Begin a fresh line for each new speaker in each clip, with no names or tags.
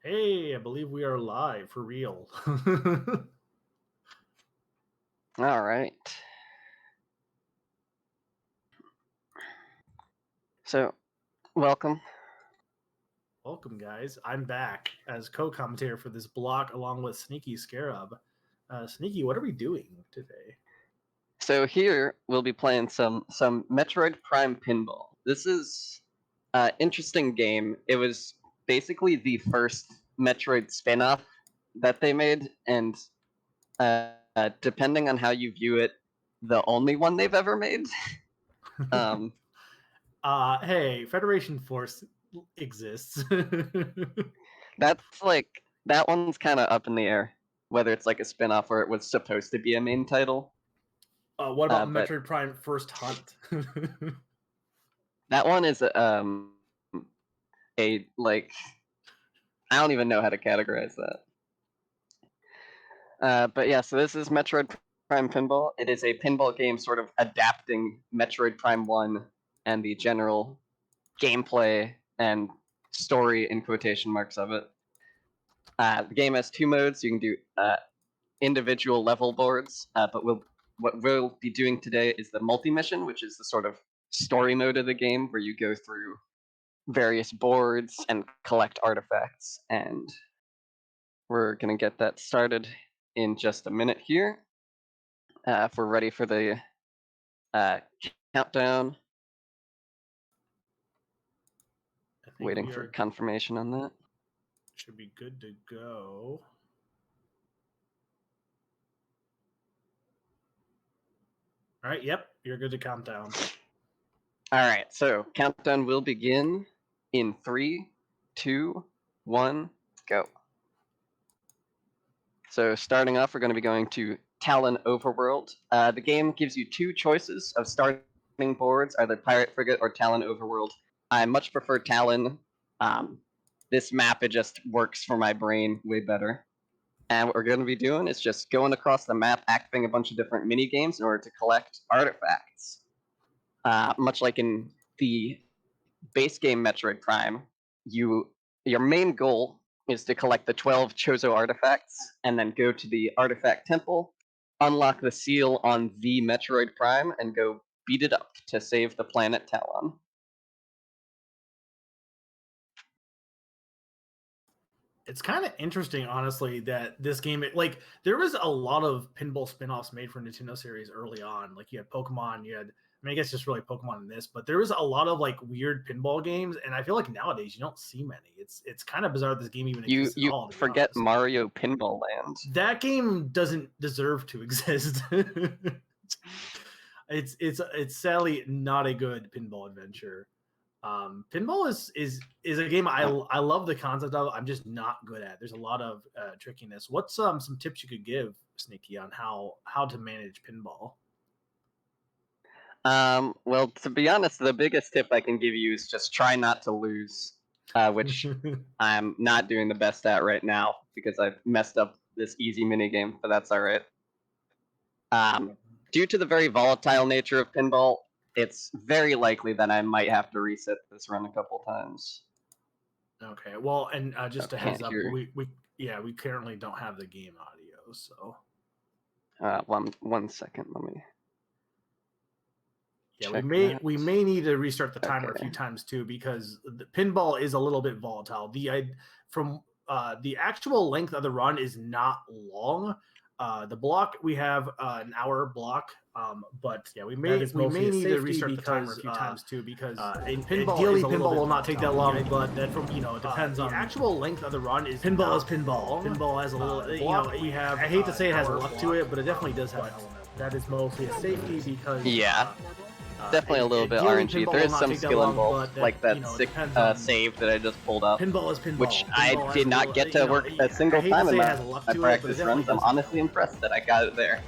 Hey, I believe we are live for real.
All right. So, welcome.
Welcome, guys. I'm back as co-commentator for this block along with Sneaky Scarab. Sneaky, what are we doing today?
So here we'll be playing some Metroid Prime Pinball. This is an interesting game. It was basically the first Metroid spin-off that they made, and depending on how you view it, the only one they've ever made.
Hey, Federation Force exists.
That's like that one's kind of up in the air, whether it's like a spin-off or it was supposed to be a main title.
What about
But
Metroid Prime First Hunt?
that one is a like I don't even know how to categorize that. But yeah, so this is Metroid Prime Pinball. It is a pinball game sort of adapting Metroid Prime 1 and the general gameplay and story in quotation marks of it. The game has two modes. You can do individual level boards, but what we'll be doing today is the multi-mission, which is the sort of story mode of the game where you go through various boards and collect artifacts, and we're going to get that started in just a minute here. If we're ready for the countdown. Waiting for confirmation on that.
Should be good to go. All right, yep, you're good to count down.
All right, so countdown will begin in 3, 2, 1, go. So starting off, we're going to be going to Talon Overworld. The game gives you two choices of starting boards, either Pirate Frigate or Talon Overworld. I much prefer Talon. This map, it just works for my brain way better. And what we're going to be doing is just going across the map, activating a bunch of different mini games in order to collect artifacts. Much like in the base game Metroid Prime, your main goal is to collect the 12 Chozo artifacts and then go to the artifact temple, unlock the seal on the Metroid Prime, and go beat it up to save the planet Talon.
It's kind of interesting, honestly, that this game, like, there was a lot of pinball spin-offs made for Nintendo series early on. Like, you had Pokemon, I mean, I guess just really Pokemon in this, but there was a lot of like weird pinball games, and I feel like nowadays you don't see many. It's kind of bizarre this game even exists at all.
You forget Mario Pinball Land.
That game doesn't deserve to exist. It's sadly not a good pinball adventure. Pinball is a game I love the concept of. I'm just not good at. There's a lot of trickiness. What's some tips you could give, Sneaky, on how to manage pinball?
Well, to be honest, the biggest tip I can give you is just try not to lose, which I'm not doing the best at right now because I've messed up this easy minigame, but that's all right. Due to the very volatile nature of pinball, it's very likely that I might have to reset this run a couple times.
Okay, well, and just a heads up, we currently don't have the game audio, so.
1 second, let me.
Yeah, we may need to restart the timer a few times too, because the pinball is a little bit volatile. The actual length of the run is not long. The block, we have an hour block, but yeah, we may need to restart the timer a few times too, because in pinball, ideally pinball will not take that long, but that it depends on the actual length of the run. Is pinball is pinball. Pinball has a little, we have. I hate to say it has luck to it, but it definitely does have an element. That is mostly a safety because
definitely a little bit RNG. There is some skill involved, like that sick save that I just pulled up, which I did not get to work a single time in my practice runs. I'm honestly impressed that I got it there.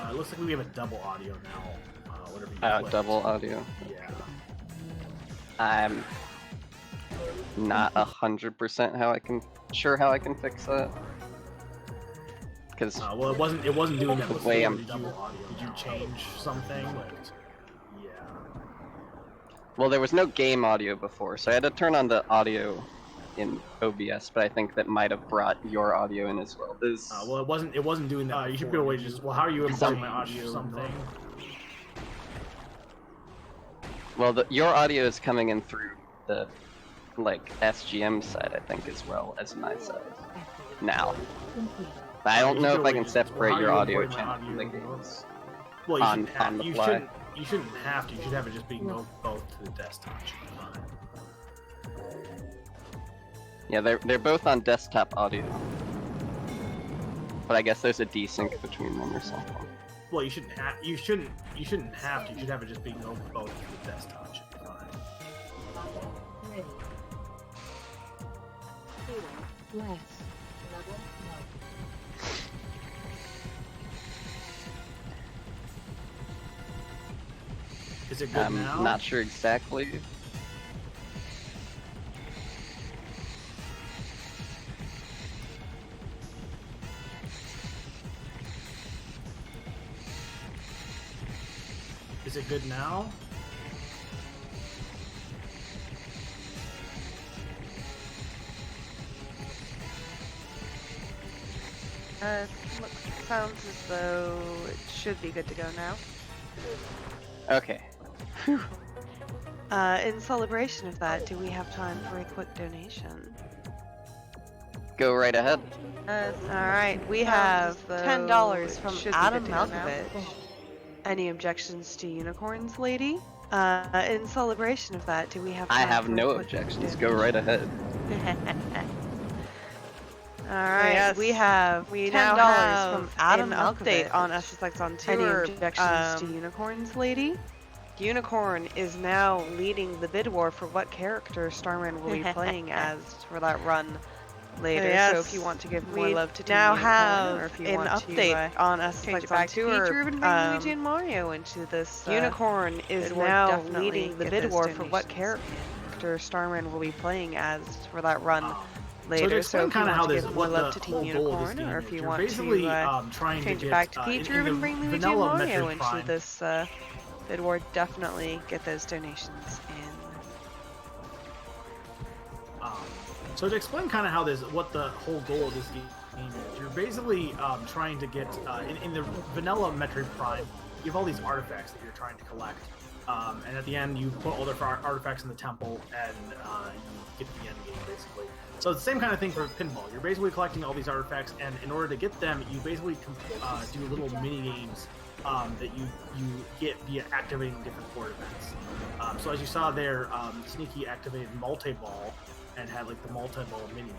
It looks like we have a double audio now. Whatever you
double audio.
Yeah.
I'm not 100% how I can fix that.
Well, it wasn't doing that before. Double audio. Did you change something?
Well, there was no game audio before, so I had to turn on the audio in OBS, but I think that might have brought your audio in as well.
Well, it wasn't doing that. You should be able to just. Well, how are you importing my audio? Something.
Well, your audio is coming in through the like SGM side, I think, as well as my side now. But I don't know if I can separate your audio channel from the games.
Well, you
fly.
You shouldn't have to. You should have it just being both to the desktop.
Yeah, they're both on desktop audio, but I guess there's a desync between them or something.
Well, you shouldn't have. You shouldn't have to. You should have it just being both to the desktop. Should be fine.
Ready. Less.
Is it good now?
I'm not sure exactly.
Is it good now?
Sounds as though it should be good to go now.
Okay.
In celebration of that, do we have time for a quick donation?
Go right ahead.
Alright, we have $10 from Adam Malkovich. Any objections to unicorns, lady? In celebration of that, do we have time
I have
for
no
a quick
objections.
donation?
Go right ahead.
Alright,
Yes.
we now
$10
have
from Adam
an
Malkovich.
update on SSX on Tour. Any objections to unicorns, lady? Unicorn is now leading the bid war for what character Starman will be playing as for that run later.
Yes.
So if you want to give more
We
love to Team
now
Unicorn,
have
or if you
an
want
update
to,
on
change
SSX
it back
on
to
Tour.
Peach, Ruben, bring Luigi and Mario into this. Unicorn is
bid war
now
definitely
leading the
get
bid
those
war for what
donations.
character Starman will be playing as for that run
So
later.
to explain
if you
kind of
want
how
to
this,
give more
what
love
the
to Team
whole goal of this
Unicorn,
game
or
is,
if you
you're
want
basically
to
trying
change
to
it
get
back to Peach,
in
Ruben,
the
bring Luigi and
vanilla
Mario
Metroid
into
Prime.
this bid war. Definitely get those donations in.
So to explain kind of how this, what the whole goal of this game is, you're basically trying to get in the vanilla Metroid Prime. You have all these artifacts that you're trying to collect, and at the end you put all the artifacts in the temple, and you get to the end game basically. So it's the same kind of thing for pinball. You're basically collecting all these artifacts, and in order to get them, you basically do little mini games that you get via activating different board events. So as you saw there, Sneaky activated multi-ball and had like the multi-ball mini game.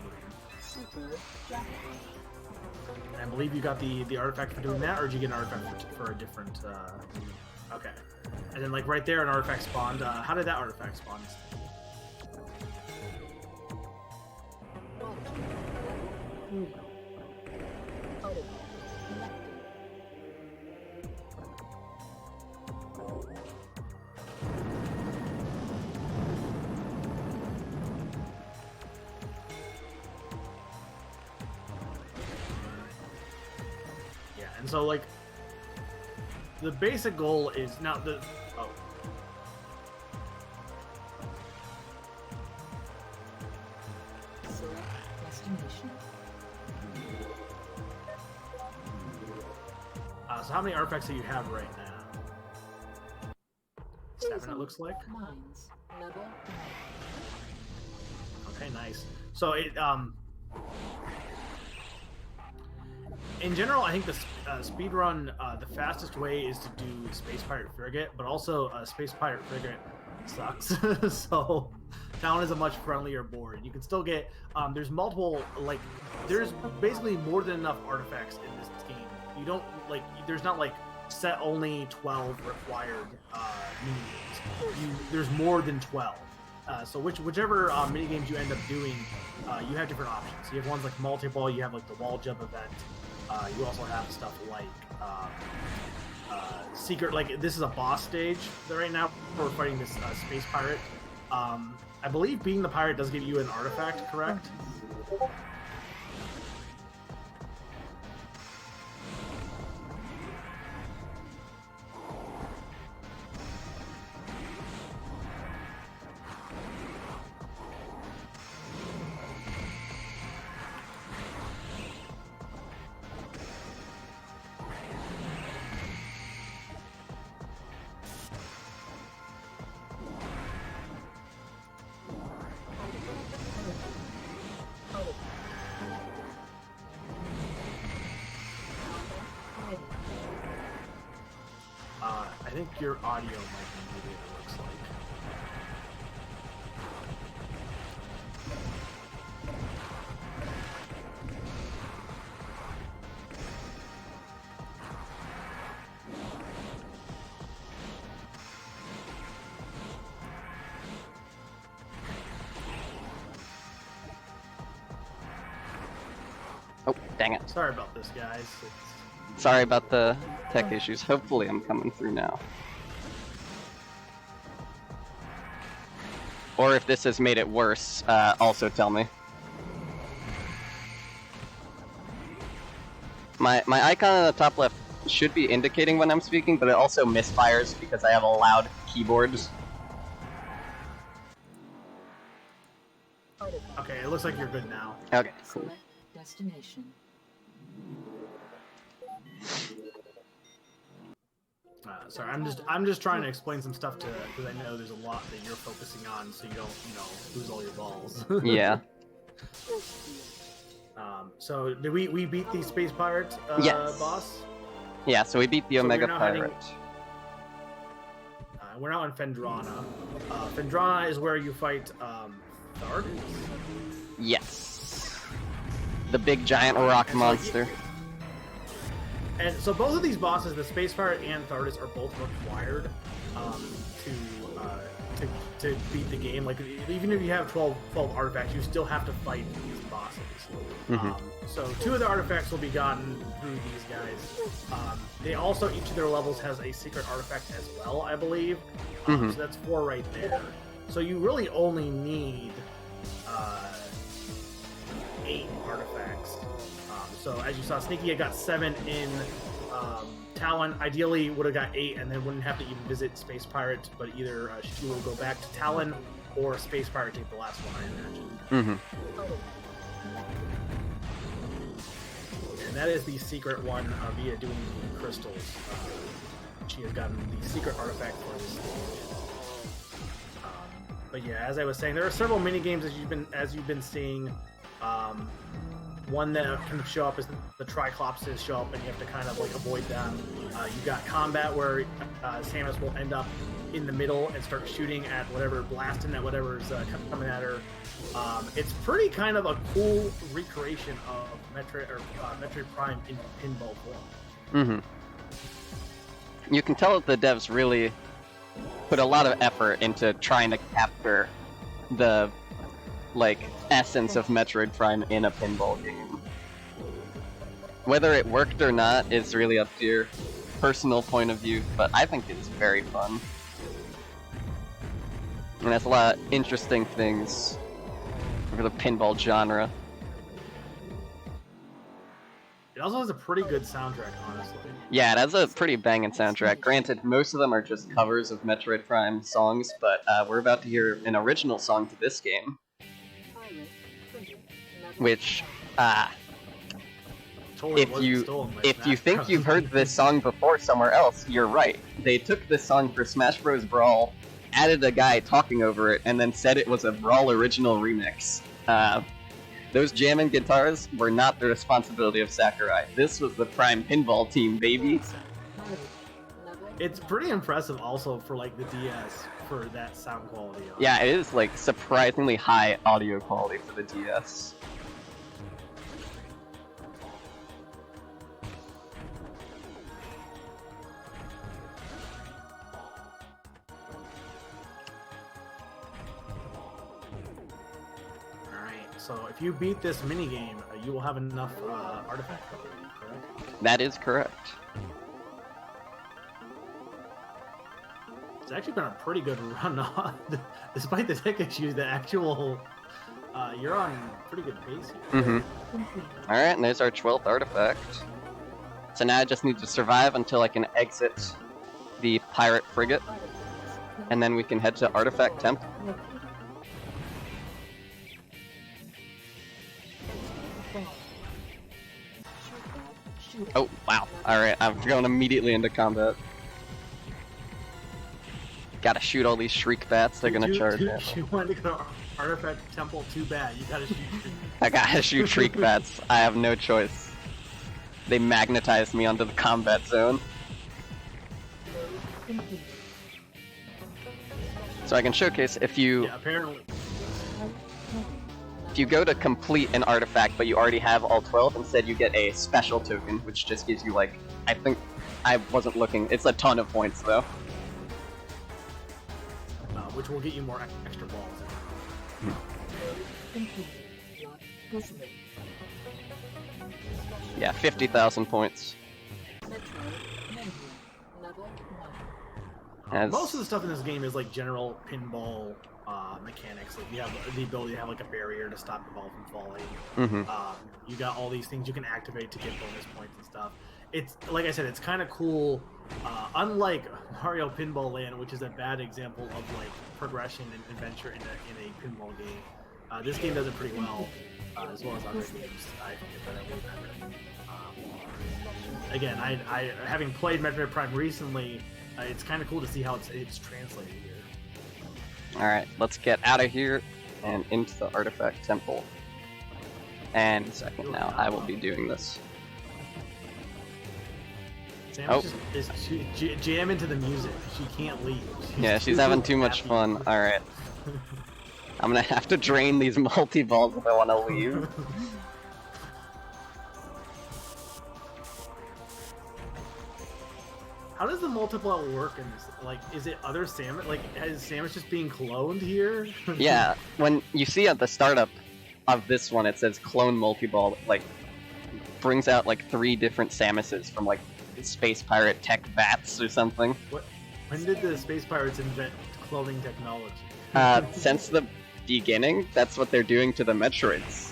And I believe you got the artifact for doing that, or did you get an artifact for a different? Okay. And then like right there, an artifact spawned. How did that artifact spawn? Yeah, and so like the basic goal is now the so how many artifacts do you have right now? 7, it looks like.
Mines. Level 9.
Okay, nice. So it in general, I think the speed run, the fastest way is to do Space Pirate Frigate, but also Space Pirate Frigate sucks. So Town is a much friendlier board. You can still get there's multiple, like there's basically more than enough artifacts in this game. You don't like there's not like set only 12 required mini games. There's more than 12. So whichever mini games you end up doing, you have different options. You have ones like multi-ball. You have like the wall jump event. You also have stuff like secret. Like this is a boss stage. That right now we're fighting this space pirate. I believe being the pirate does give you an artifact, correct? think your audio might be muted, it looks like.
Oh, dang it.
Sorry about this, guys.
Sorry about the tech issues. Hopefully I'm coming through now. Or if this has made it worse, also tell me. My icon on the top left should be indicating when I'm speaking, but it also misfires because I have a loud keyboard.
Okay, it looks like you're good now.
Okay, cool.
Select destination.
Sorry, I'm just trying to explain some stuff because I know there's a lot that you're focusing on, so you don't lose all your balls.
Yeah.
So did we beat the Space Pirate
Yes.
boss?
Yeah, so we beat the
So
Omega
we're now heading-
Pirate.
We're now in Fendrana. Fendrana is where you fight Thard.
Yes. The big giant rock
And so,
monster.
And so both of these bosses, the Space Pirate and Thardus, are both required to beat the game. Like even if you have 12 artifacts, you still have to fight these bosses. So 2 of the artifacts will be gotten through these guys. They also, each of their levels has a secret artifact as well, I believe. So that's 4 right there. So you really only need 8 artifacts. So as you saw, Sneaky had got 7 in Talon. Ideally would have got 8 and then wouldn't have to even visit Space Pirate, but either she will go back to Talon or Space Pirate take the last one, I imagine. And that is the secret one via doing the crystals. She has gotten the secret artifact for this stage. But yeah, as I was saying, there are several mini games as you've been seeing. One that can show up is the Triclopses show up, and you have to kind of like avoid them. You got combat where Samus will end up in the middle and start shooting at whatever, blasting at whatever's coming at her. It's pretty kind of a cool recreation of Metroid Prime in pinball form.
You can tell that the devs really put a lot of effort into trying to capture the essence of Metroid Prime in a pinball game. Whether it worked or not is really up to your personal point of view, but I think it's very fun. And has a lot of interesting things for the pinball genre.
It also has a pretty good soundtrack, honestly.
Yeah, it has a pretty banging soundtrack. Granted, most of them are just covers of Metroid Prime songs, but we're about to hear an original song to this game. Which,
Totally
if
wasn't
you
stolen by
think
Smash
you've
Bros.
heard this song before somewhere else, you're right. They took this song for Smash Bros. Brawl, added a guy talking over it, and then said it was a Brawl original remix. Those jamming guitars were not the responsibility of Sakurai. This was the Prime Pinball team, baby.
It's pretty impressive also for like the DS for that sound quality.
Yeah, it is like surprisingly high audio quality for the DS.
So if you beat this minigame, you will have enough artifact cover, correct?
That is correct.
It's actually been a pretty good run, despite the tech issues. The actual, you're on pretty good pace here.
Alright, and there's our 12th artifact. So now I just need to survive until I can exit the pirate frigate, and then we can head to Artifact Temple. Oh, wow. Alright, I'm going immediately into combat. Gotta shoot all these shriek bats, they're gonna charge me.
You wanted to go to Artifact Temple, too bad. You gotta shoot shriek.
I gotta shoot shriek bats. I have no choice. They magnetized me onto the combat zone.
Complete.
So I can showcase if you
Yeah, apparently.
if you go to complete an artifact, but you already have all 12, instead you get a special token, which just gives you like, I think, I wasn't looking, it's a ton of points though.
Which will get you more extra balls.
Complete. Lot visible.
Yeah, 50,000 points.
Metroid menu. Level 1.
As,
Most of the stuff in this game is like general pinball mechanics. Like you have the ability to have like a barrier to stop the ball from falling. You got all these things you can activate to get bonus points and stuff. It's like I said, it's kind of cool. Unlike Mario Pinball Land, which is a bad example of like progression and adventure in a pinball game, this game does it pretty well, as well as other games. I think it's better. Again, I having played Metroid Prime recently, it's kind of cool to see how it's translated here.
Alright, let's get out of here and into the Artifact Temple. And a second now, I will be doing this.
Sam is jam into the music. She can't leave.
She's having too much fun. Alright. I'm gonna have to drain these multi-balls if I want to leave.
How does the multiple work in this? Like, is it other Samus? Like, is Samus just being cloned here?
Yeah, when you see at the startup of this one, it says clone multi-ball, like, brings out like 3 different Samuses from like Space Pirate Tech Bats or something.
When did the Space Pirates invent cloning technology?
Since the beginning, that's what they're doing to the Metroids.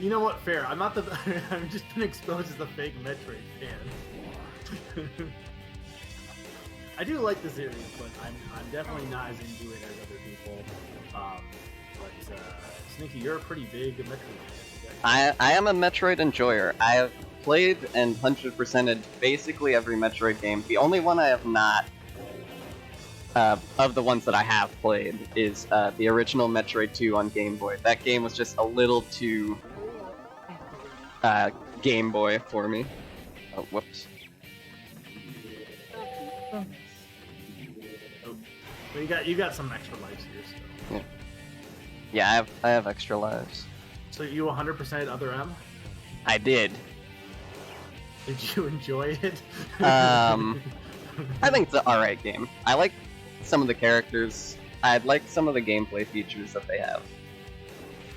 You know what? Fair. I'm not the. I've just been exposed as the fake Metroid fan. I do like the series, but I'm definitely not as into it as other people. But Sneaky, you're a pretty big Metroid fan.
I am a Metroid enjoyer. I have played and 100%ed basically every Metroid game. The only one I have not, of the ones that I have played, is the original Metroid 2 on Game Boy. That game was just a little too Game Boy for me. Oh, whoops.
Well, you got some extra lives here still.
Yeah, I have extra lives.
So you 100% Other M?
I did.
Did you enjoy it?
I think it's an alright game. I like some of the characters. I like some of the gameplay features that they have.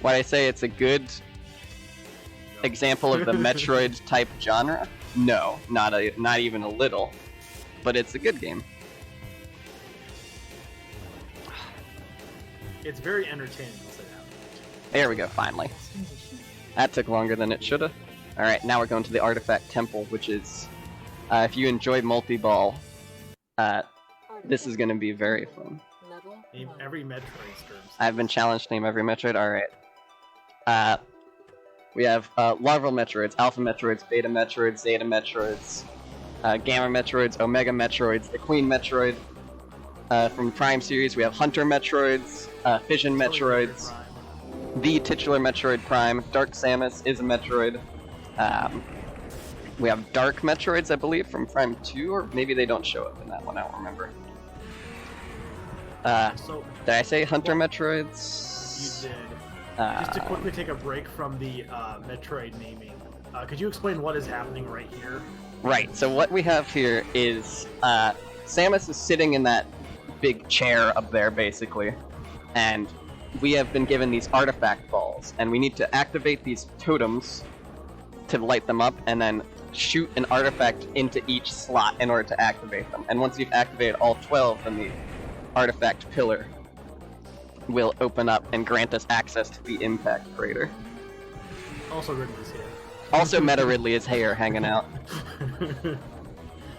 When I say it's a good example of the Metroid type genre, no, not even a little. But it's a good game.
It's very entertaining, I'll say that.
There we go, finally. That took longer than it should have. Alright, now we're going to the Artifact Temple, which is, if you enjoy multi-ball, this is going to be very fun.
Name every Metroid terms.
I've been challenged to name every Metroid, alright. We have Larval Metroids, Alpha Metroids, Beta Metroids, Zeta Metroids, Gamma Metroids, Omega Metroids, the Queen Metroid. From Prime series, we have Hunter Metroids, Fission Metroids, the titular Metroid Prime, Dark Samus is a Metroid. We have Dark Metroids, I believe, from Prime 2, or maybe they don't show up in that one, I don't remember. Did I say Hunter Metroids?
You did. Just to quickly take a break from the Metroid naming, could you explain what is happening right here?
Right, so what we have here is Samus is sitting in that big chair up there, basically, and we have been given these artifact balls, and we need to activate these totems to light them up, and then shoot an artifact into each slot in order to activate them. And once you've activated all 12, then the artifact pillar will open up and grant us access to the impact crater.
Also Ridley's here.
Also Meta Ridley is here hanging out.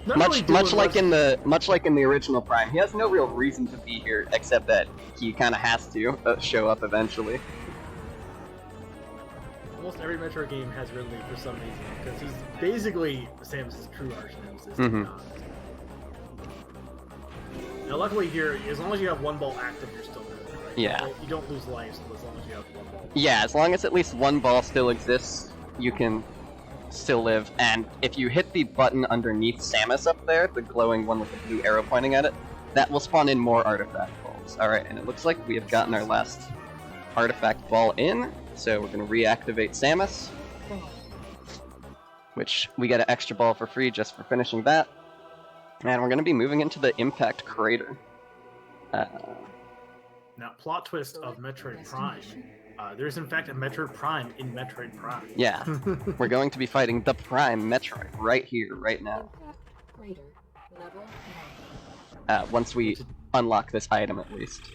Not
Much like in the original Prime, he has no real reason to be here except that he kind of has to show up eventually.
Almost every Metroid game has Ridley for some reason, because he's basically Samus' true arch nemesis. Now, luckily here, as long as you have one ball active, you're still good. Right?
Yeah.
You don't lose life as long as you have one ball.
Yeah, as long as at least one ball still exists, you can still live, and if you hit the button underneath Samus up there, the glowing one with the blue arrow pointing at it, that will spawn in more artifact balls. Alright, and it looks like we have gotten our last artifact ball in, so we're going to reactivate Samus, which we get an extra ball for free just for finishing that. And we're going to be moving into the Impact Crater.
Now, plot twist of Metroid Prime. There's in fact a Metroid Prime in Metroid Prime.
Yeah, we're going to be fighting the Prime Metroid right here, right now.
Impact Crater. Level 1.
Once we unlock this item, at least.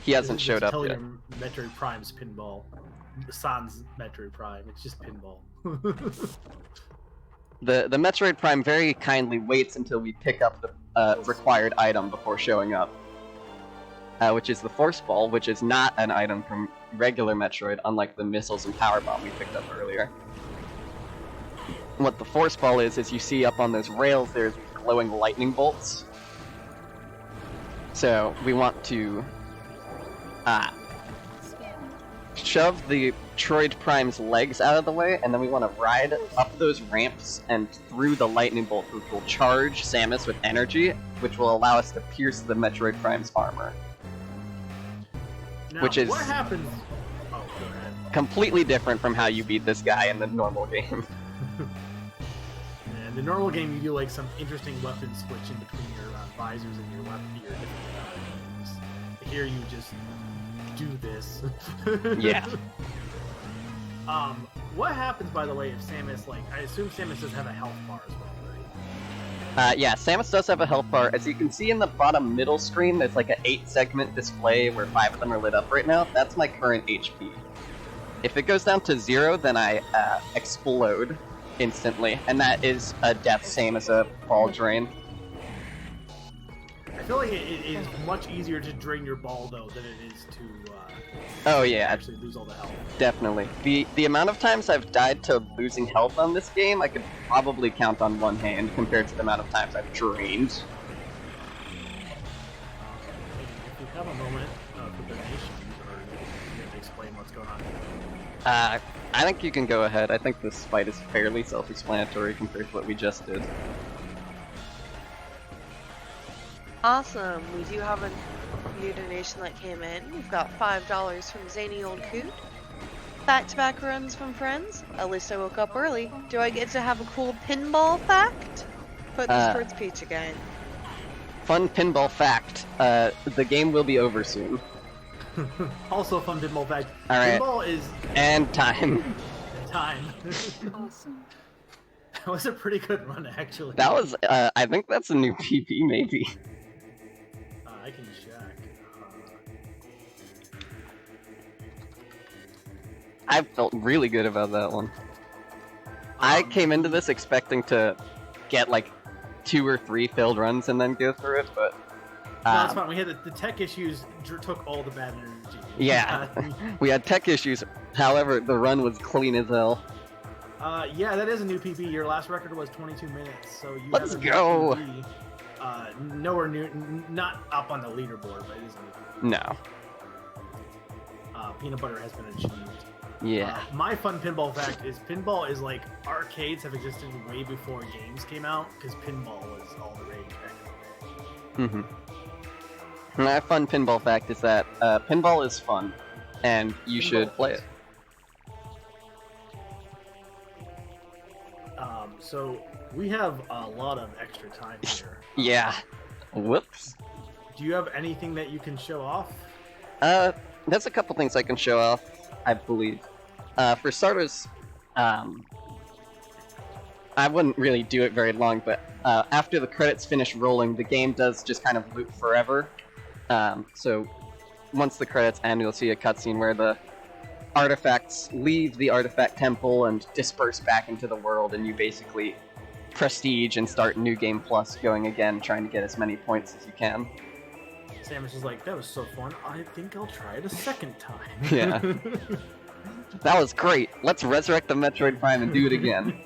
He hasn't showed up yet.
Metroid Prime's pinball. Sans Metroid Prime. It's just pinball.
The Metroid Prime very kindly waits until we pick up the required item before showing up. Which is the Force Ball, which is not an item from regular Metroid, unlike the missiles and power bomb we picked up earlier. What the Force Ball is you see up on those rails there's glowing lightning bolts. So we want to shove the Metroid Prime's legs out of the way, and then we want to ride up those ramps and through the lightning bolt, which will charge Samus with energy, which will allow us to pierce the Metroid Prime's armor.
Now,
Which is
what happens? Oh, go ahead.
Completely different from how you beat this guy in the normal game.
In the normal game, you do like some interesting weapon switching between your visors and your different weapons. Here, you just do this.
Yeah.
What happens, by the way, if Samus, I assume Samus does have a health bar as well, right?
Yeah, Samus does have a health bar. As you can see in the bottom middle screen, there's like an 8-segment display where 5 of them are lit up right now. That's my current HP. If it goes down to 0, then I explode instantly, and that is a death, same as a ball drain.
I feel like it is much easier to drain your ball, though, than it is to
Oh yeah,
actually lose all the health.
Definitely. The amount of times I've died to losing health on this game, I could probably count on one hand compared to the amount of times I've drained.
If you have a moment for donations, or you have to explain what's going on.
I think you can go ahead. I think this fight is fairly self-explanatory compared to what we just did.
Awesome. We do have a new donation that came in. We've got $5 from Zany Old Coot. Back-to-back runs from friends. At least I woke up early. Do I get to have a cool pinball fact? Put this towards Peach again.
Fun pinball fact. The game will be over soon.
Also, fun pinball fact.
All right.
Pinball is
and time.
time.
Awesome.
That was a pretty good run, actually.
That was. I think that's a new PP, maybe.
I can check.
I felt really good about that one. I came into this expecting to get like 2 or 3 failed runs and then go through it, but
no, that's fine. We had the tech issues took all the bad energy.
Yeah, we had tech issues. However, the run was clean as hell.
Yeah, that is a new PB. Your last record was 22 minutes, so you
Let's
have a new
go.
PB. Nowhere near, not up on the leaderboard, but it is a new PB.
No.
Peanut butter has been achieved.
Yeah.
My fun pinball fact is pinball is like arcades have existed way before games came out because pinball was all the rage back in the day.
My fun pinball fact is that pinball is fun, and you should play it.
So we have a lot of extra time here.
Yeah. Whoops.
Do you have anything that you can show off?
There's a couple things I can show off, I believe. For starters, I wouldn't really do it very long, but after the credits finish rolling, the game does just kind of loop forever. So once the credits end, you'll see a cutscene where the artifacts leave the artifact temple and disperse back into the world, and you basically prestige and start New Game Plus going again, trying to get as many points as you can.
Samus is like, that was so fun, I think I'll try it a second time.
Yeah. That was great. Let's resurrect the Metroid Prime and do it again.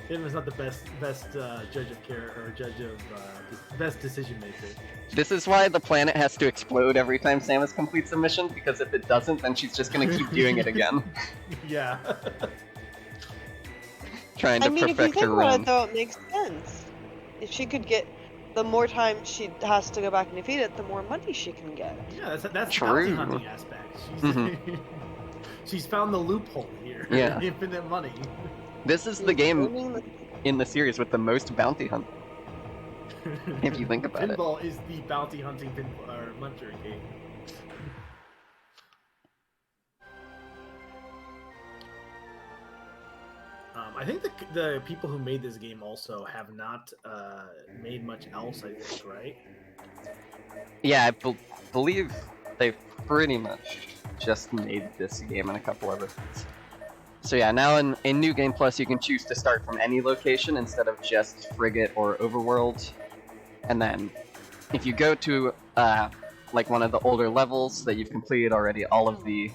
Tim is not the best judge of care or judge of best decision maker.
This is why the planet has to explode every time Samus completes a mission, because if it doesn't, then she's just gonna keep doing it again.
Yeah.
Trying to
I mean, if you
perfect
think
her
about
run.
it, though, it makes sense. If she could get, the more time she has to go back and defeat it, the more money she can get.
Yeah, that's the
True.
bounty hunting aspect. She's found the loophole here.
Yeah.
Infinite money.
This is the game in the series with the most bounty hunt. If you think about it.
Pinball is the bounty hunting muncher game. I think the people who made this game also have not made much else, I think, right?
Yeah, I believe they've pretty much just made this game and a couple other things. So yeah, now in New Game Plus you can choose to start from any location instead of just Frigate or Overworld. And then if you go to like one of the older levels that you've completed already, all of the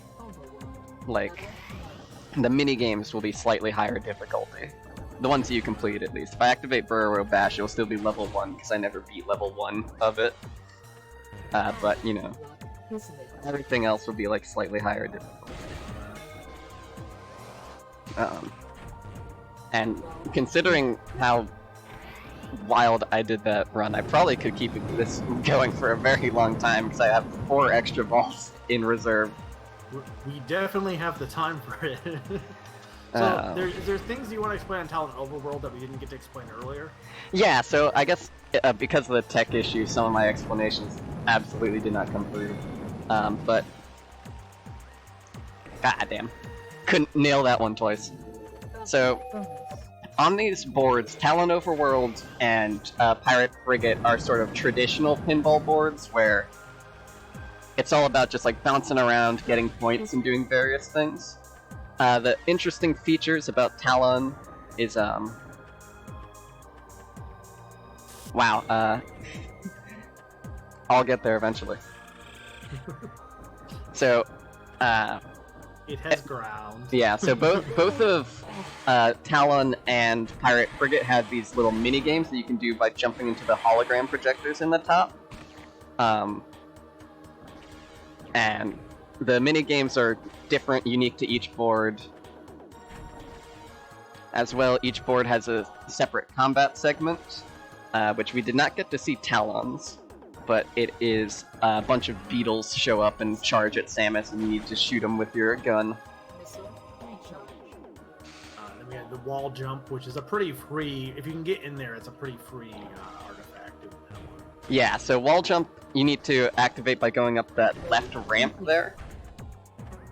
the mini games will be slightly higher difficulty. The ones that you complete, at least. If I activate Burrow Bash, it'll still be level 1, because I never beat level 1 of it. But, you know, everything else will be, like, slightly higher difficulty. And considering how wild I did that run, I probably could keep this going for a very long time, because I have 4 extra balls in reserve.
We definitely have the time for it. So, there's things you want to explain on Talon Overworld that we didn't get to explain earlier?
Yeah, so I guess because of the tech issue, some of my explanations absolutely did not come through. But... goddamn. Couldn't nail that one twice. So, on these boards, Talon Overworld and Pirate Frigate are sort of traditional pinball boards where it's all about just like bouncing around, getting points, and doing various things. The interesting features about Talon is, wow, I'll get there eventually. So,
it has ground.
yeah, so both of Talon and Pirate Frigate have these little mini games that you can do by jumping into the hologram projectors in the top. And the mini games are different, unique to each board. As well, each board has a separate combat segment, which we did not get to see Talon's, but it is a bunch of beetles show up and charge at Samus, and you need to shoot them with your gun.
Then we had the wall jump, which is a pretty free, if you can get in there, it's a pretty free artifact.
Yeah, so wall jump you need to activate by going up that left ramp there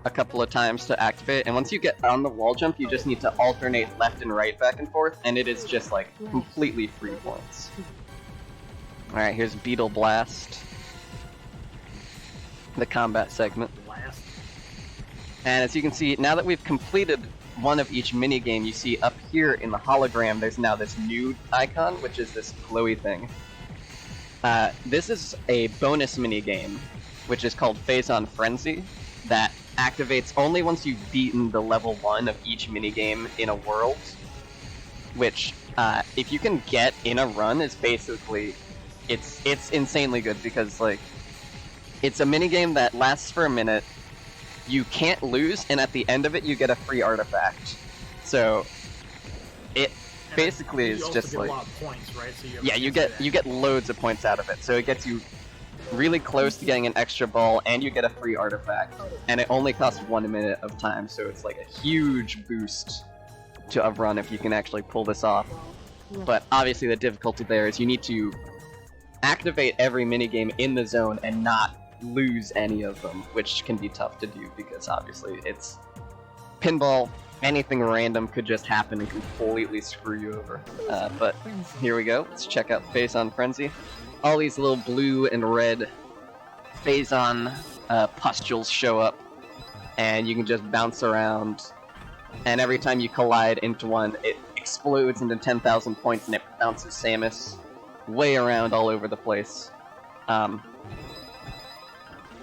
a couple of times to activate, and once you get on the wall jump, you just need to alternate left and right back and forth, and it is just like completely free points. Alright, here's Beetle Blast, the combat segment. And as you can see, now that we've completed one of each minigame, you see up here in the hologram there's now this new icon, which is this glowy thing. This is a bonus minigame, which is called Phazon Frenzy, that activates only once you've beaten the level 1 of each minigame in a world, which, if you can get in a run, is basically, it's insanely good, because, like, it's a minigame that lasts for a minute, you can't lose, and at the end of it you get a free artifact. So, it basically is just like,
a lot of points, right? So
you get loads of points out of it. So it gets you really close to getting an extra ball, and you get a free artifact. And it only costs 1 minute of time, so it's like a huge boost to a run if you can actually pull this off. But obviously the difficulty there is you need to activate every minigame in the zone and not lose any of them, which can be tough to do because obviously it's pinball. Anything random could just happen and completely screw you over. But here we go. Let's check out Phazon Frenzy. All these little blue and red Phazon pustules show up, and you can just bounce around. And every time you collide into one, it explodes into 10,000 points, and it bounces Samus way around all over the place.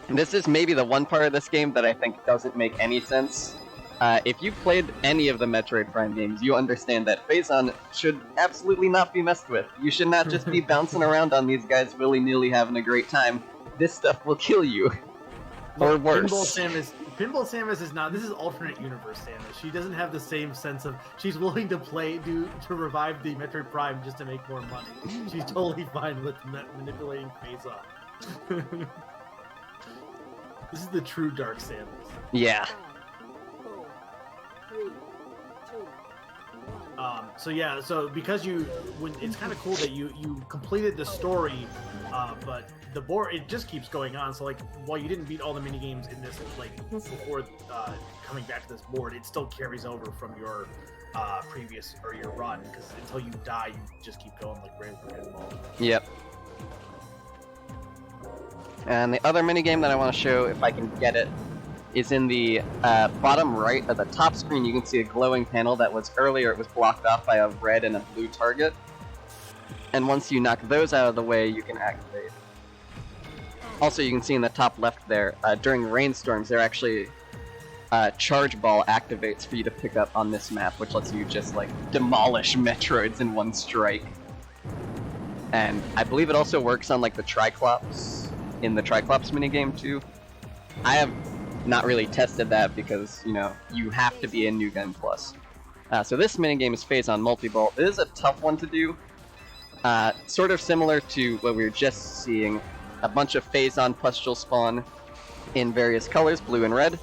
This is maybe the one part of this game that I think doesn't make any sense. If you've played any of the Metroid Prime games, you understand that Phazon should absolutely not be messed with. You should not just be bouncing around on these guys willy-nilly having a great time. This stuff will kill you. Or worse.
Pinball Samus is not. This is alternate universe Samus. She doesn't have the same sense of. She's willing to to revive the Metroid Prime just to make more money. She's totally fine with manipulating Phazon. This is the true Dark Samus.
Yeah.
3, 2, 1.
So because it's kind of cool that you completed the story, but the board, it just keeps going on. So like, while you didn't beat all the mini games in this, like before coming back to this board, it still carries over from your previous or your run, because until you die, you just keep going like regular pinball.
Yep. And the other mini game that I want to show, if I can get it, is in the bottom right of the top screen. You can see a glowing panel that was earlier. It was blocked off by a red and a blue target. And once you knock those out of the way, you can activate. Also, you can see in the top left there, during rainstorms, there actually charge ball activates for you to pick up on this map, which lets you just like demolish Metroids in one strike. And I believe it also works on like the Triclops in the Triclops minigame too. I have not really tested that because, you know, you have to be in New Game Plus. So this minigame is Phazon Multiball. It is a tough one to do. Sort of similar to what we were just seeing. A bunch of Phazon pustule spawn in various colors, blue and red.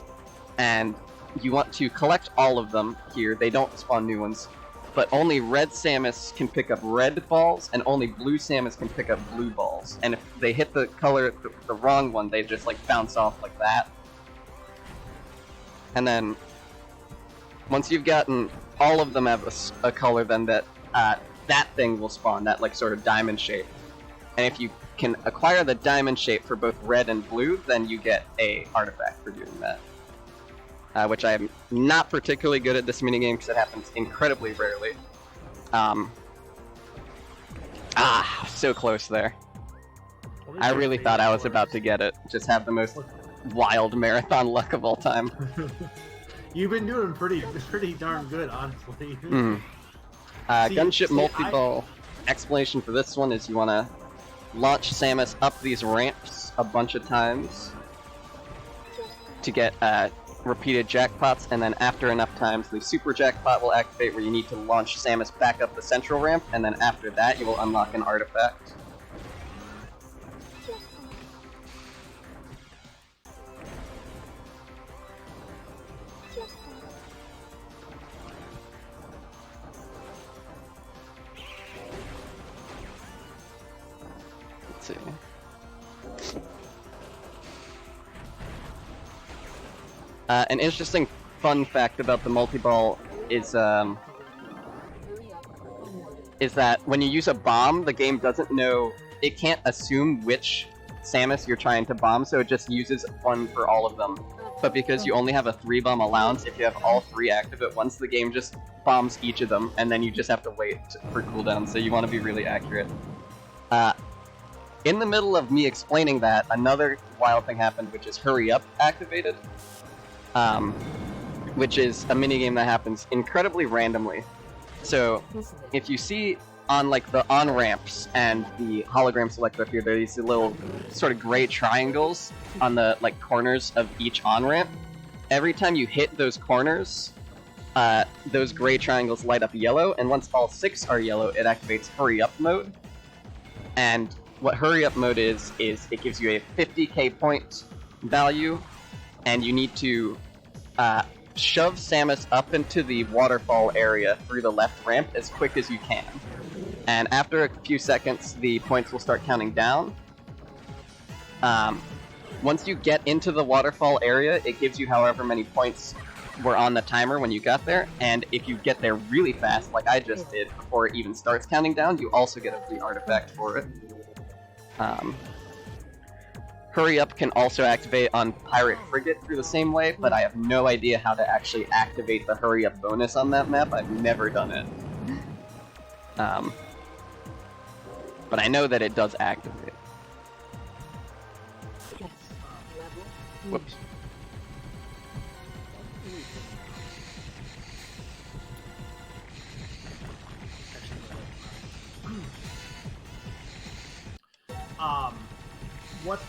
And you want to collect all of them here. They don't spawn new ones. But only red Samus can pick up red balls, and only blue Samus can pick up blue balls. And if they hit the color, the wrong one, they just like bounce off like that. And then, once you've gotten all of them have a color, then that thing will spawn, that like sort of diamond shape. And if you can acquire the diamond shape for both red and blue, then you get a artifact for doing that. Which I am not particularly good at this minigame because it happens incredibly rarely. So close there. I really thought I was about to get it. Just have the most wild marathon luck of all time.
You've been doing pretty darn good, honestly.
Gunship Multiball. Explanation for this one is you want to launch Samus up these ramps a bunch of times to get repeated jackpots, and then after enough times the super jackpot will activate, where you need to launch Samus back up the central ramp, and then after that you will unlock an artifact. Let's see. An interesting fun fact about the multi-ball is that when you use a bomb, the game doesn't know, it can't assume which Samus you're trying to bomb, so it just uses one for all of them. But because you only have a 3-bomb allowance, if you have all 3 active at once, the game just bombs each of them, and then you just have to wait for cooldown, so you want to be really accurate. In the middle of me explaining that, another wild thing happened, which is Hurry Up activated. Which is a minigame that happens incredibly randomly. So, if you see on like the on-ramps and the hologram selector here, there are these little sort of gray triangles on the like corners of each on-ramp. Every time you hit those corners, those gray triangles light up yellow, and once all 6 are yellow, it activates Hurry Up mode. And what Hurry Up mode is it gives you a 50k point value, and you need to shove Samus up into the waterfall area through the left ramp as quick as you can. And after a few seconds, the points will start counting down. Once you get into the waterfall area, it gives you however many points were on the timer when you got there, and if you get there really fast, like I just did, before it even starts counting down, you also get a free artifact for it. Hurry Up can also activate on Pirate Frigate through the same way, but I have no idea how to actually activate the Hurry Up bonus on that map. I've never done it. But I know that it does activate.
Yes. Level.
Whoops.
what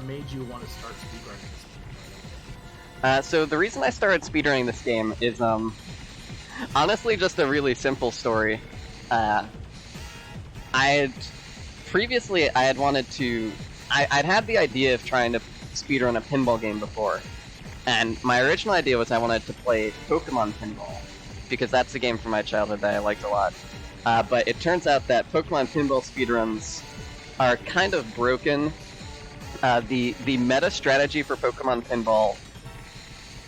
made you want to start speedrunning this?
So the reason I started speedrunning this game is honestly just a really simple story. I'd had the idea of trying to speedrun a pinball game before, and my original idea was I wanted to play Pokemon Pinball, because that's the game from my childhood that I liked a lot. But it turns out that Pokemon Pinball speedruns are kind of broken. The meta strategy for Pokemon Pinball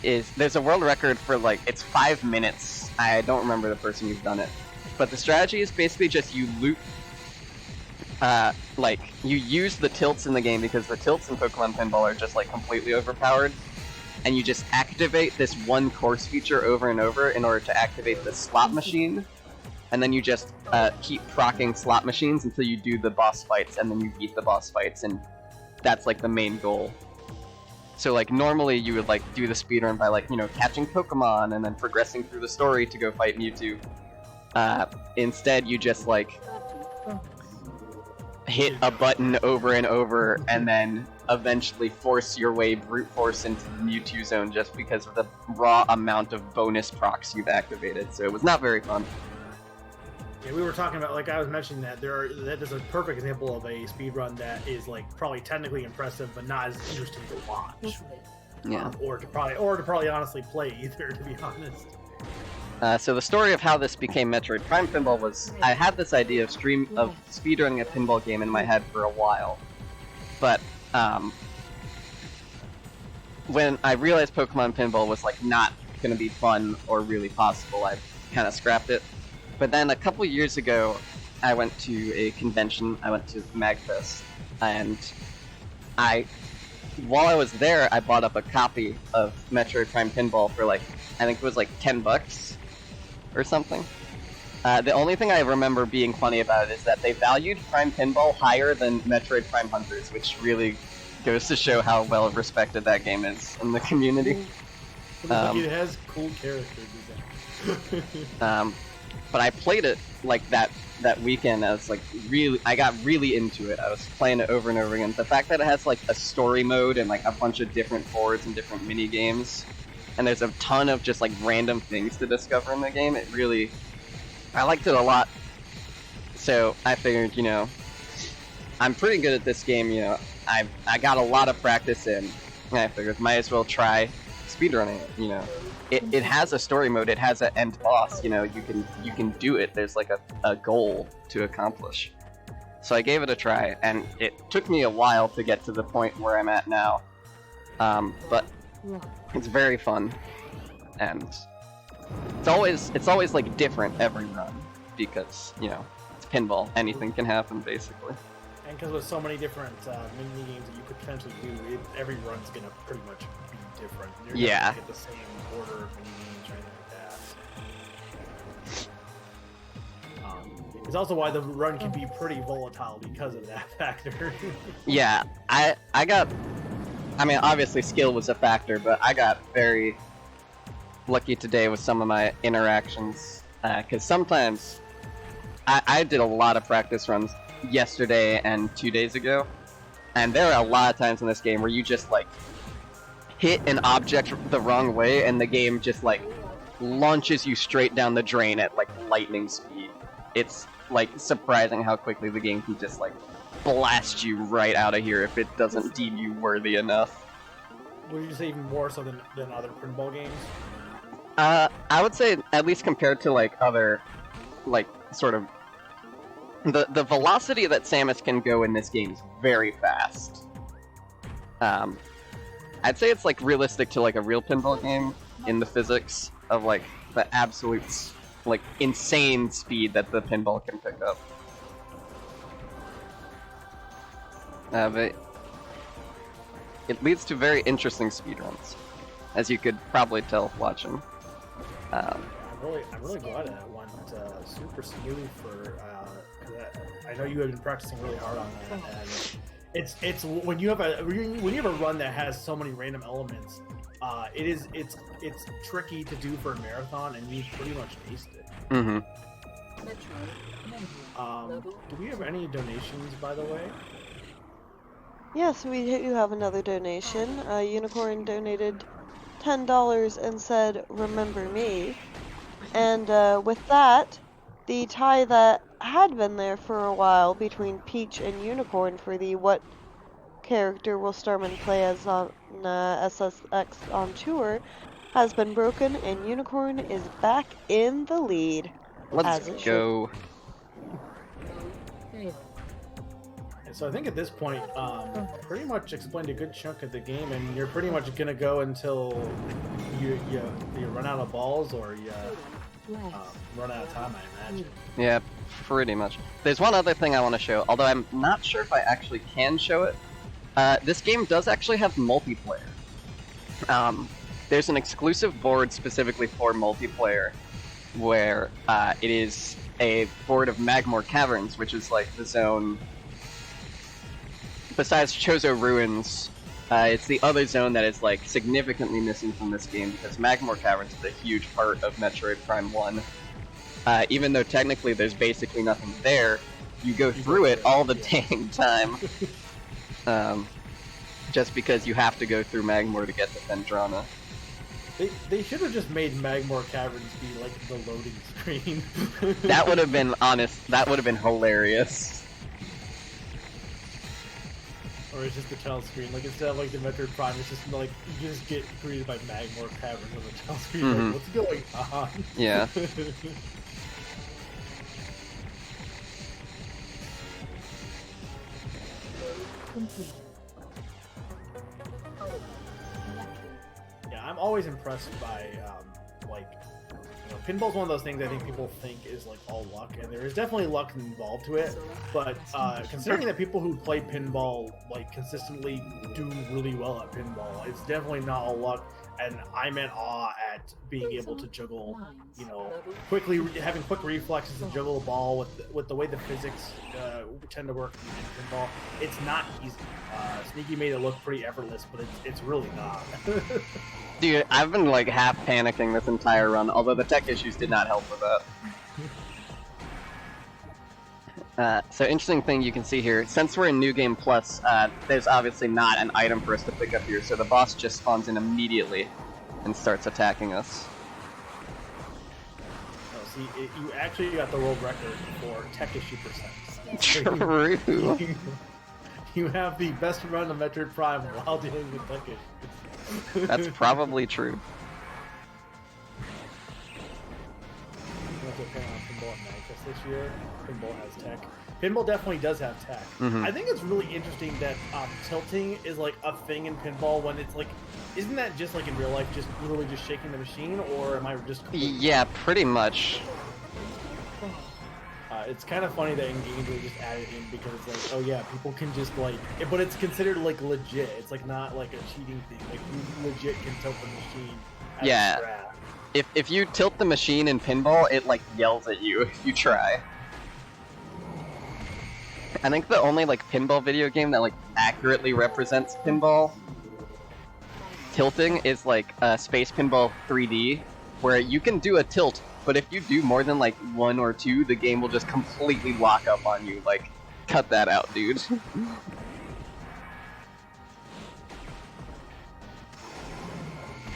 is, there's a world record for it's 5 minutes. I don't remember the person who's done it. But the strategy is basically just you loop, you use the tilts in the game, because the tilts in Pokemon Pinball are just completely overpowered, and you just activate this one course feature over and over in order to activate the slot machine, and then you just keep procking slot machines until you do the boss fights, and then you beat the boss fights, and that's the main goal. So normally you would do the speedrun by catching Pokemon and then progressing through the story to go fight Mewtwo. Instead you just hit a button over and over and then eventually force your way brute force into the Mewtwo zone just because of the raw amount of bonus procs you've activated. So it was not very fun.
Yeah, we were talking about, I was mentioning that that is a perfect example of a speedrun that is probably technically impressive but not as interesting to watch.
Yeah.
Or to probably honestly play either, to be honest.
So the story of how this became Metroid Prime Pinball was, I had this idea of speedrunning a pinball game in my head for a while, but when I realized Pokemon Pinball was not going to be fun or really possible, I kind of scrapped it. But then a couple years ago, I went to a convention. I went to MagFest, and while I was there, I bought up a copy of Metroid Prime Pinball for I think it was $10 or something. The only thing I remember being funny about it is that they valued Prime Pinball higher than Metroid Prime Hunters, which really goes to show how well respected that game is in the community.
It has cool characters.
But I played it that weekend. I was I got really into it. I was playing it over and over again. The fact that it has a story mode and a bunch of different boards and different mini games, and there's a ton of just random things to discover in the game, I liked it a lot. So I figured, I'm pretty good at this game. I got a lot of practice in, and I figured might as well try speedrunning it. It has a story mode. It has an end boss. You can do it. There's a goal to accomplish. So I gave it a try, and it took me a while to get to the point where I'm at now. But it's very fun, and it's always different every run, because it's pinball. Anything can happen basically.
And because with so many different mini games that you could potentially do, every run's gonna pretty much be different. You're
Yeah.
not gonna get the same order of mini games or anything like that. It's also why the run can be pretty volatile because of that factor.
Yeah, I mean, obviously skill was a factor, but I got very lucky today with some of my interactions, because sometimes I did a lot of practice runs yesterday and 2 days ago, and there are a lot of times in this game where you just hit an object the wrong way and the game just launches you straight down the drain at lightning speed. It's surprising how quickly the game can just blast you right out of here if it doesn't deem you worthy enough.
Would you say even more so than other pinball games?
I would say at least compared to other sort of the velocity that Samus can go in this game is very fast. I'd say it's realistic to a real pinball game in the physics of the absolute insane speed that the pinball can pick up. But it leads to very interesting speedruns, as you could probably tell watching.
I'm really glad it went super smooth for. I know you have been practicing really hard on that, and it's when you have a run that has so many random elements, it's tricky to do for a marathon, and you pretty much aced it.
Mm-hmm.
Metroid Pinball.
Do we have any donations, by the way?
Yes, we do have another donation. Unicorn donated $10 and said, "Remember me." And with that, the tie that had been there for a while between Peach and Unicorn for the what character will Starman play as on SSX on tour has been broken, and Unicorn is back in the lead.
Let's go.
So I think at this point, pretty much explained a good chunk of the game, and you're pretty much gonna go until you run out of balls or you run out of time, I imagine.
Yeah, pretty much. There's one other thing I want to show, although I'm not sure if I actually can show it. This game does actually have multiplayer. There's an exclusive board specifically for multiplayer, where it is a board of Magmore Caverns, which is like the zone. Besides Chozo Ruins, it's the other zone that is like significantly missing from this game because Magmore Caverns is a huge part of Metroid Prime 1. Even though technically there's basically nothing there, you go through it all the dang time. Just because you have to go through Magmore to get the Phendrana.
They should have just made Magmore Caverns be like the loading screen.
That would have been honest. That would have been hilarious.
Or it's just the title screen. Like instead of like the Metroid Prime, it's just like you just get greeted by Magmore Caverns on the title screen.
Mm-hmm.
Like, what's going on?
Yeah.
Yeah, I'm always impressed by like, you know, pinball's one of those things I think people think is like all luck, and there is definitely luck involved to it. But considering that people who play pinball like consistently do really well at pinball, it's definitely not all luck. And I'm in awe at being able to juggle, you know, quickly having quick reflexes to juggle a ball with the way the physics tend to work in pinball. It's not easy. Sneaky made it look pretty effortless, but it's really not.
Dude, I've been like half panicking this entire run, although the tech issues did not help with that. So interesting thing you can see here, since we're in New Game Plus, there's obviously not an item for us to pick up here, so the boss just spawns in immediately and starts attacking us.
Oh, see, you actually got the world record for tech issue percent.
True.
You have the best run of Metroid Prime while dealing with tech issues.
That's probably true.
Pinball at Magfest this year. Pinball has tech. Pinball definitely does have tech.
Mm-hmm.
I think it's really interesting that tilting is like a thing in pinball when it's like, isn't that just like in real life, just literally just shaking the machine, or am I just?
Yeah, pretty much.
It's kind of funny that in games they just add it in because it's like, oh yeah, people can just like, but it's considered like legit. It's like not like a cheating thing. Like you legit can tilt the machine.
Yeah. If you tilt the machine in pinball, it like yells at you if you try. I think the only like pinball video game that like accurately represents pinball tilting is like Space Pinball 3D, where you can do a tilt, but if you do more than like 1 or 2, the game will just completely lock up on you. Like, cut that out, dude.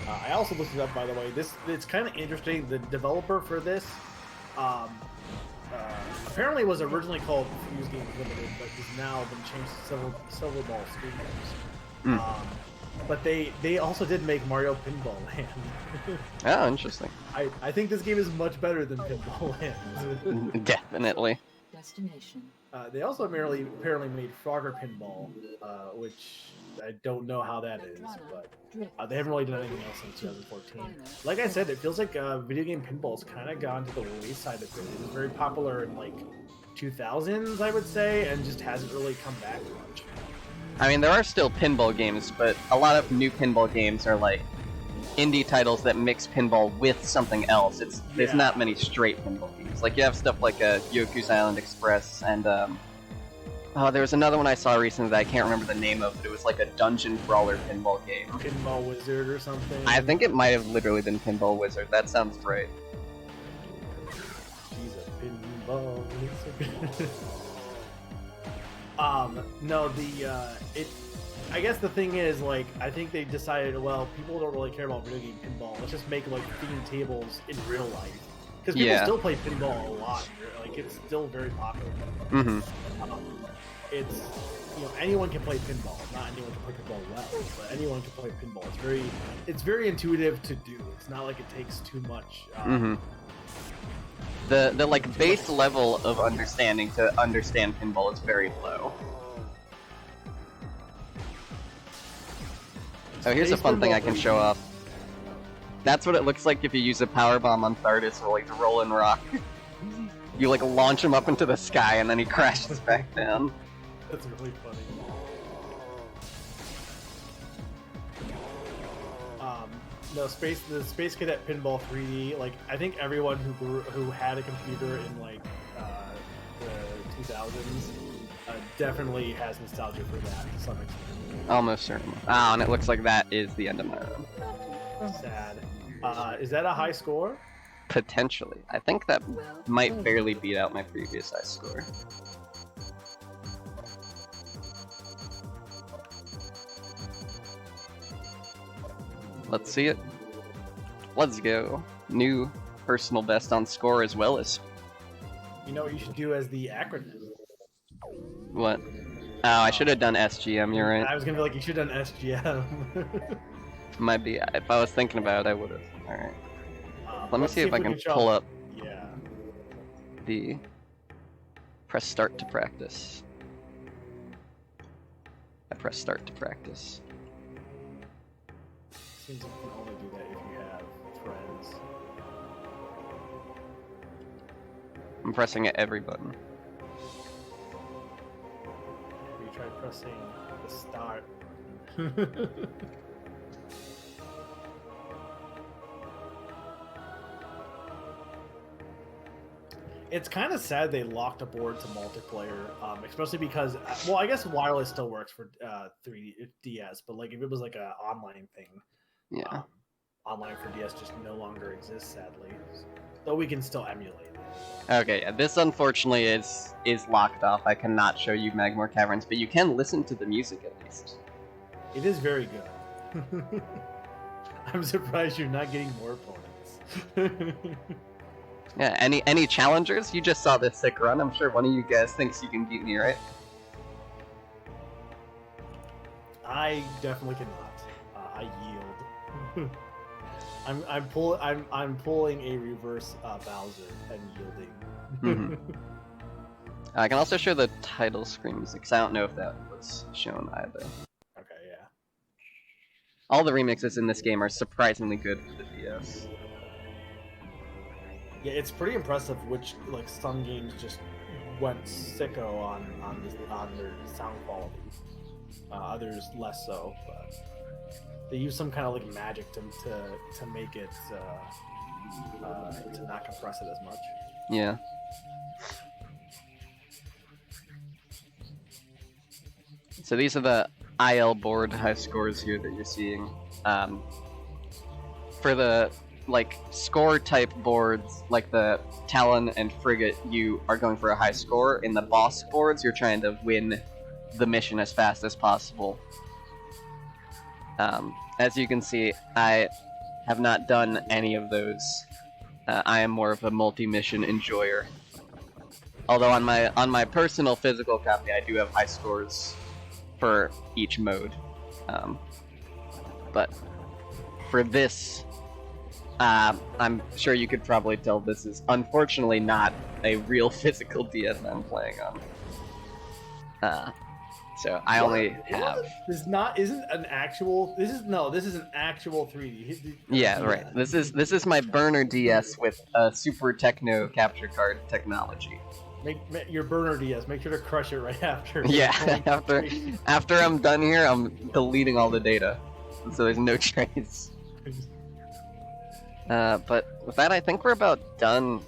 I also looked it up, by the way. It's kind of interesting. The developer for this apparently was originally called Fuse Games Limited, but has now been changed to Silver Ball Studios. But they also did make Mario Pinball Land.
Oh, interesting.
I think this game is much better than Pinball Land.
Definitely.
Destination.
They also apparently made Frogger Pinball, which I don't know how that is, but they haven't really done anything else since 2014. Like I said, it feels like video game pinball's kind of gone to the wayside a bit. It was very popular in like 2000s, I would say, and just hasn't really come back much.
I mean, there are still pinball games, but a lot of new pinball games are like indie titles that mix pinball with something else. There's not many straight pinball games. Like you have stuff like Yoku's Island Express and there was another one I saw recently that I can't remember the name of, but it was like a dungeon brawler pinball game.
Pinball Wizard or something?
I think it might have literally been Pinball Wizard. That sounds right.
He's a pinball. It's so good. No, I guess the thing is, like, I think they decided, well, people don't really care about video game pinball. Let's just make, like, themed tables in real life. Because people still play pinball a lot. Like, it's still very popular. It's, you know, anyone can play pinball. Not anyone can play pinball well, but anyone can play pinball. It's very intuitive to do. It's not like it takes too much.
The like base level of understanding to understand pinball is very low. Oh, here's a fun thing I can show off. That's what it looks like if you use a power bomb on Thardus or like to roll and rock. You like launch him up into the sky and then he crashes back down.
That's really funny. No, the Space Cadet Pinball 3D. Like, I think everyone who had a computer in like the 2000s definitely has nostalgia for that to some extent.
Almost certainly. Ah, and it looks like that is the end of my run.
Sad. Is that a high score?
Potentially. I think that might barely beat out my previous high score. Let's see it. Let's go. New personal best on score as well as...
You know what you should do as the acronym?
What? Oh, I should have done SGM, you're right.
I was gonna be like, you should have done SGM.
Might be. If I was thinking about it, I would have. Alright. Let me see if I can pull up the... Press start to practice. I press start to practice.
Seems like you can only do that if you have friends.
I'm pressing at every button.
You try pressing the start. It's kind of sad they locked a board to multiplayer, especially because, well, I guess wireless still works for 3DS, but like if it was like an online thing, online for DS just no longer exists, sadly. Though we can still emulate it.
Okay, yeah, this unfortunately is locked off. I cannot show you Magmore Caverns, but you can listen to the music at least.
It is very good. I'm surprised you're not getting more opponents.
Yeah, any challengers? You just saw this sick run. I'm sure one of you guys thinks you can beat me, right?
I definitely cannot. I yield. I'm pulling a reverse Bowser and yielding.
I can also show the title screen music, 'cause I don't know if that was shown either.
Okay, yeah.
All the remixes in this game are surprisingly good for the DS.
Yeah, it's pretty impressive which, like, some games just went sicko on their sound quality. Others less so, but they use some kind of like magic to make it to not compress it as much.
Yeah. So these are the IL board high scores here that you're seeing. For the like score type boards, like the Talon and Frigate, you are going for a high score. In the boss boards, you're trying to win the mission as fast as possible. As you can see, I have not done any of those. I am more of a multi-mission enjoyer. Although on my personal physical copy, I do have high scores for each mode. But for this, I'm sure you could probably tell this is unfortunately not a real physical DS I'm playing on. So I only have.
This isn't an actual. This is an actual 3D.
Yeah, right. This is my burner DS with a super techno capture card technology.
Make your burner DS. Make sure to crush it right after.
Yeah, after I'm done here, I'm deleting all the data, so there's no trace. But with that, I think we're about done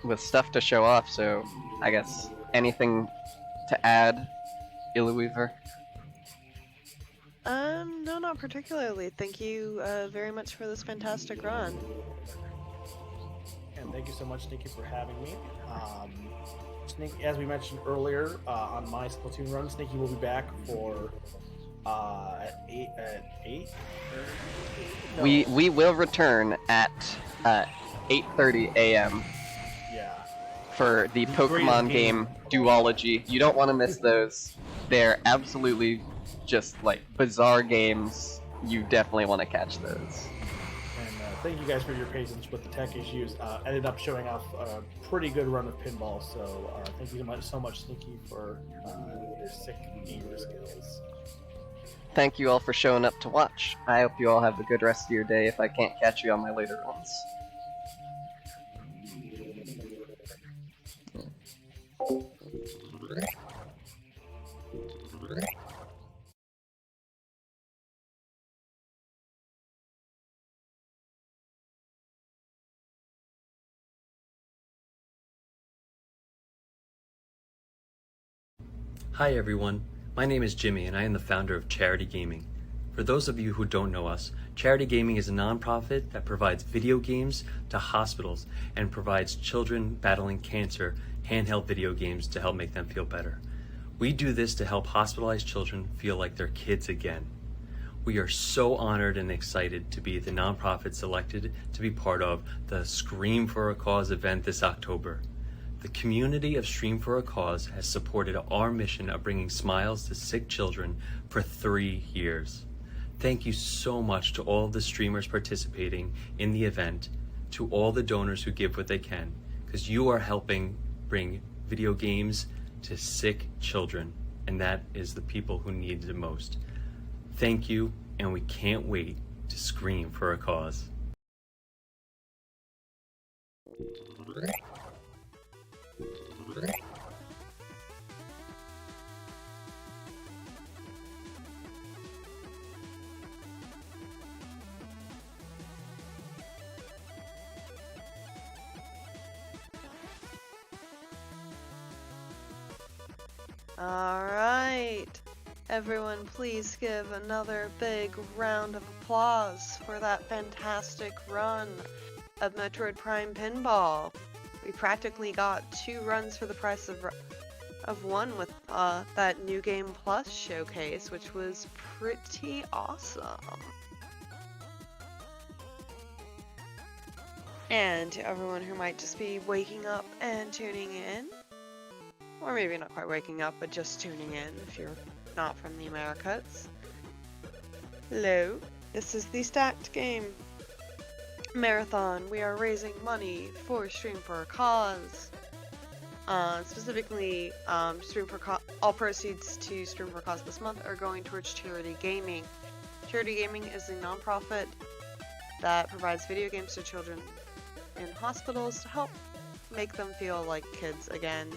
with stuff to show off. So I guess anything to add, Iluweaver?
No, not particularly. Thank you very much for this fantastic run.
And Thank you so much. Thank you for having me. As we mentioned earlier on my Splatoon run, Sneaky will be back for at 8. No.
We will return at 8:30 a.m.
Yeah.
for the
Greatest
Pokemon game duology. You don't want to miss those. They're absolutely just like bizarre games. You definitely want to catch those.
And thank you guys for your patience with the tech issues. Ended up showing off a pretty good run of pinball, so thank you so much, Sneaky, for your sick gamer skills.
Thank you all for showing up to watch. I hope you all have a good rest of your day if I can't catch you on my later ones.
Hi everyone, my name is Jimmy and I am the founder of Charity Gaming. For those of you who don't know us, Charity Gaming is a nonprofit that provides video games to hospitals and provides children battling cancer handheld video games to help make them feel better. We do this to help hospitalized children feel like they're kids again. We are so honored and excited to be the nonprofit selected to be part of the Scream for a Cause event this October. The community of Stream for a Cause has supported our mission of bringing smiles to sick children for 3 years. Thank you so much to all of the streamers participating in the event, to all the donors who give what they can, because you are helping bring video games to sick children, and that is the people who need it the most. Thank you, and we can't wait to scream for a cause.
Alright, everyone please give another big round of applause for that fantastic run of Metroid Prime Pinball. We practically got 2 runs for the price of one with that New Game Plus showcase, which was pretty awesome. And to everyone who might just be waking up and tuning in, or maybe not quite waking up, but just tuning in if you're not from the Americas. Hello, this is the Stacked Game Marathon. We are raising money for Stream for a Cause. Specifically, all proceeds to Stream for a Cause this month are going towards Charity Gaming. Charity Gaming is a nonprofit that provides video games to children in hospitals to help make them feel like kids again.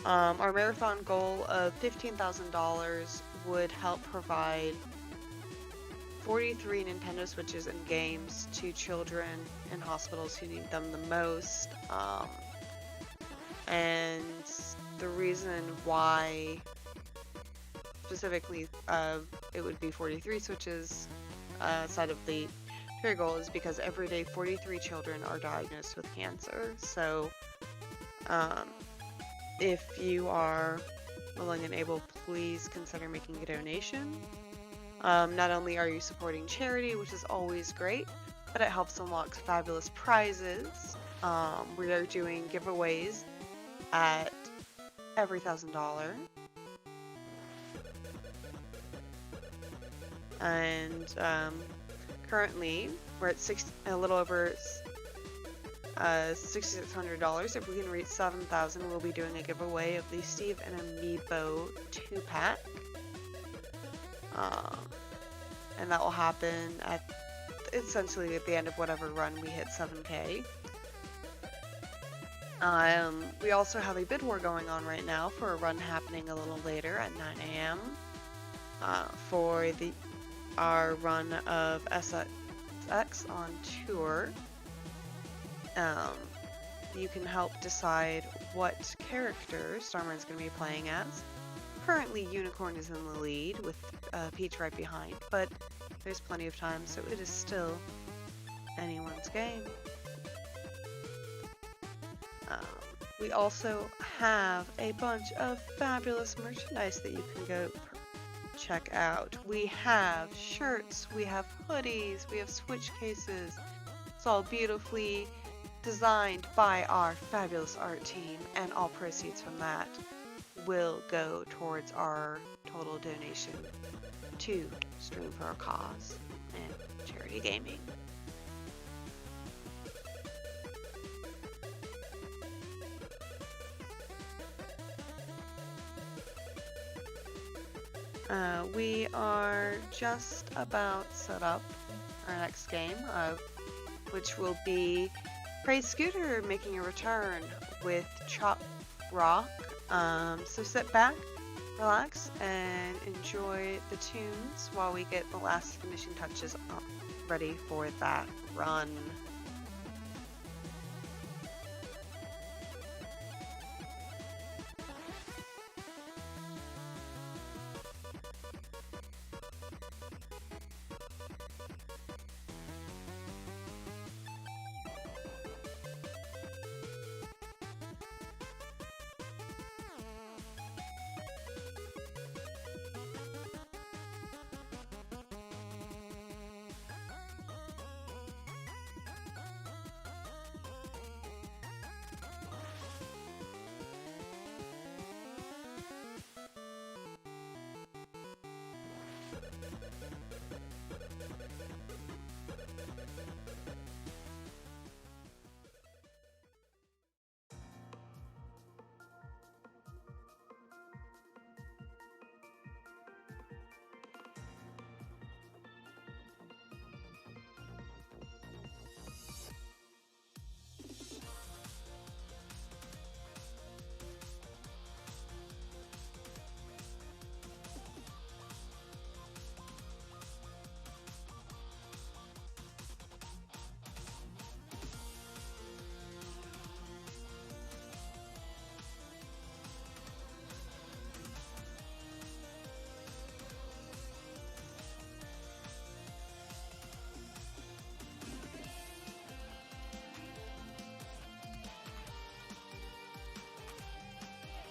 Our marathon goal of $15,000 would help provide 43 Nintendo Switches and games to children in hospitals who need them the most. And the reason why specifically it would be 43 Switches side of the Trigger goal is because every day 43 children are diagnosed with cancer. So if you are willing and able, please consider making a donation. Not only are you supporting charity, which is always great, but it helps unlock fabulous prizes. We are doing giveaways at every $1,000. And currently, we're at a little over $6,600. If we can reach 7,000, we'll be doing a giveaway of the Steve and Amiibo 2-pack. And that will happen essentially at the end of whatever run we hit 7K. We also have a bid war going on right now for a run happening a little later at 9 a.m. For our run of SX on tour. You can help decide what character Starman's going to be playing as. Currently, Unicorn is in the lead with Peach right behind, but there's plenty of time, so it is still anyone's game. we also have a bunch of fabulous merchandise that you can go check out. We have shirts, we have hoodies, we have switch cases. It's all beautifully designed by our fabulous art team, and all proceeds from that will go towards our total donation to Stream for a Cause and charity gaming. We are just about set up our next game, which will be Praise Scooter making a return with Chop Rock. So sit back, relax, and enjoy the tunes while we get the last finishing touches ready for that run.